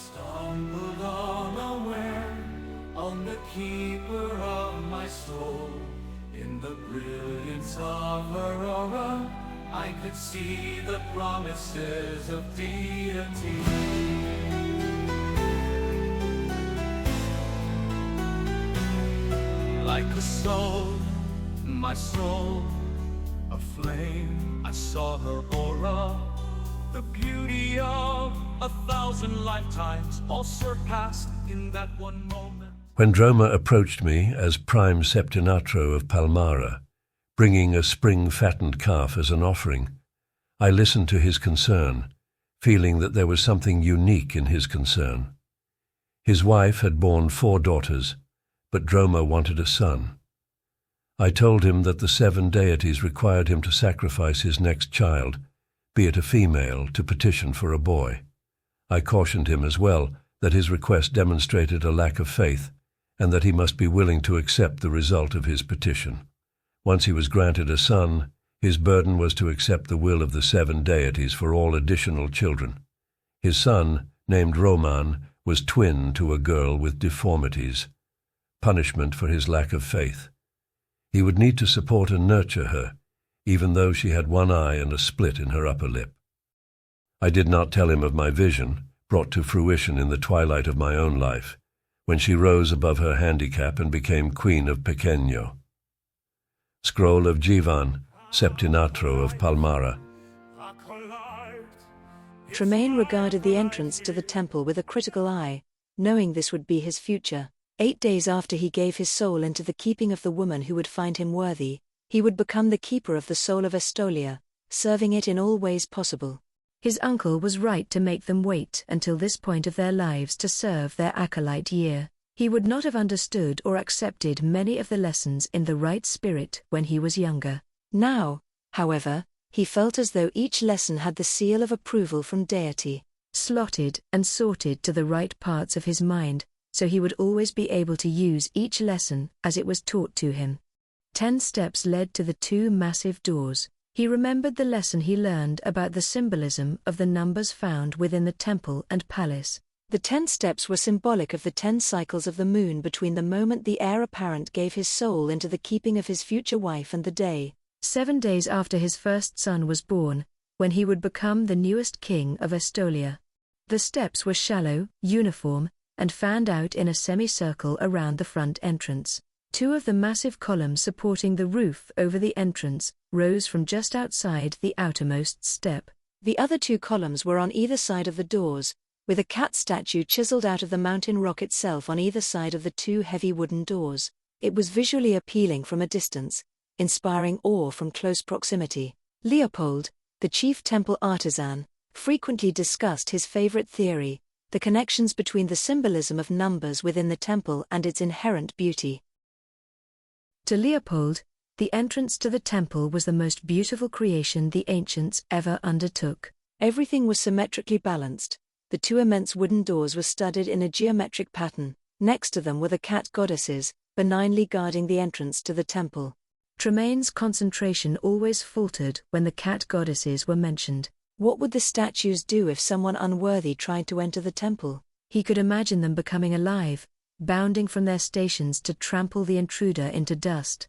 Stumbled unaware on the keeper of my soul. In the brilliance of her aura, I could see the promises of deity. Like a soul, my soul, a flame, I saw her aura. The beauty of 1,000 lifetimes, all surpassed in that one moment. When Droma approached me as prime septinatro of Palmyra, bringing a spring-fattened calf as an offering, I listened to his concern, feeling that there was something unique in his concern. His wife had borne 4 daughters, but Droma wanted a son. I told him that the 7 deities required him to sacrifice his next child, be it a female, to petition for a boy. I cautioned him as well that his request demonstrated a lack of faith, and that he must be willing to accept the result of his petition. Once he was granted a son, his burden was to accept the will of the 7 deities for all additional children. His son, named Roman, was twin to a girl with deformities, punishment for his lack of faith. He would need to support and nurture her, even though she had 1 eye and a split in her upper lip. I did not tell him of my vision, brought to fruition in the twilight of my own life, when she rose above her handicap and became Queen of Pequeño. Scroll of Jivan, Septinatro of Palmyra. Tremaine regarded the entrance to the temple with a critical eye, knowing this would be his future. 8 days after he gave his soul into the keeping of the woman who would find him worthy, he would become the keeper of the soul of Estolia, serving it in all ways possible. His uncle was right to make them wait until this point of their lives to serve their acolyte year. He would not have understood or accepted many of the lessons in the right spirit when he was younger. Now, however, he felt as though each lesson had the seal of approval from deity, slotted and sorted to the right parts of his mind, so he would always be able to use each lesson as it was taught to him. 10 steps led to the 2 massive doors. He remembered the lesson he learned about the symbolism of the numbers found within the temple and palace. The 10 steps were symbolic of the 10 cycles of the moon between the moment the heir apparent gave his soul into the keeping of his future wife and the day, 7 days after his first son was born, when he would become the newest king of Estolia. The steps were shallow, uniform, and fanned out in a semicircle around the front entrance. 2 of the massive columns supporting the roof over the entrance rose from just outside the outermost step. The other 2 columns were on either side of the doors, with a cat statue chiseled out of the mountain rock itself on either side of the 2 heavy wooden doors. It was visually appealing from a distance, inspiring awe from close proximity. Leopold, the chief temple artisan, frequently discussed his favorite theory, the connections between the symbolism of numbers within the temple and its inherent beauty. To Leopold, the entrance to the temple was the most beautiful creation the ancients ever undertook. Everything was symmetrically balanced. The 2 immense wooden doors were studded in a geometric pattern. Next to them were the cat goddesses, benignly guarding the entrance to the temple. Tremaine's concentration always faltered when the cat goddesses were mentioned. What would the statues do if someone unworthy tried to enter the temple? He could imagine them becoming alive, bounding from their stations to trample the intruder into dust.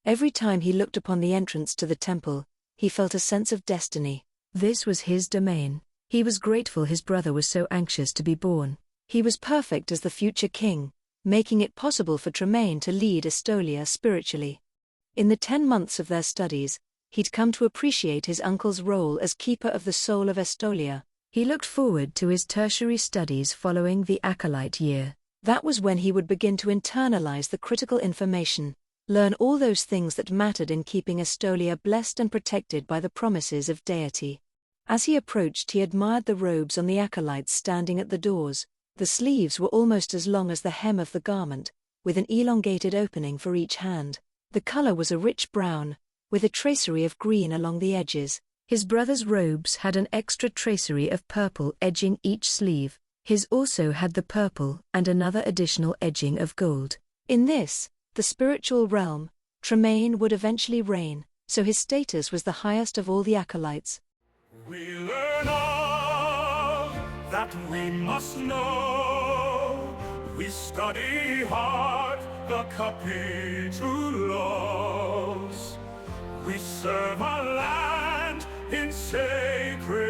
Every time he looked upon the entrance to the temple, he felt a sense of destiny. This was his domain. He was grateful his brother was so anxious to be born. He was perfect as the future king, making it possible for Tremaine to lead Estolia spiritually. In the 10 months of their studies, he'd come to appreciate his uncle's role as keeper of the soul of Estolia. He looked forward to his tertiary studies following the acolyte year. That was when he would begin to internalize the critical information, learn all those things that mattered in keeping Estolia blessed and protected by the promises of deity. As he approached, he admired the robes on the acolytes standing at the doors. The sleeves were almost as long as the hem of the garment, with an elongated opening for each hand. The color was a rich brown, with a tracery of green along the edges. His brother's robes had an extra tracery of purple edging each sleeve. His also had the purple and another additional edging of gold. In this, the spiritual realm, Tremaine would eventually reign, so his status was the highest of all the acolytes. We learn of that we must know. We study hard the capitulos. We serve our land in sacred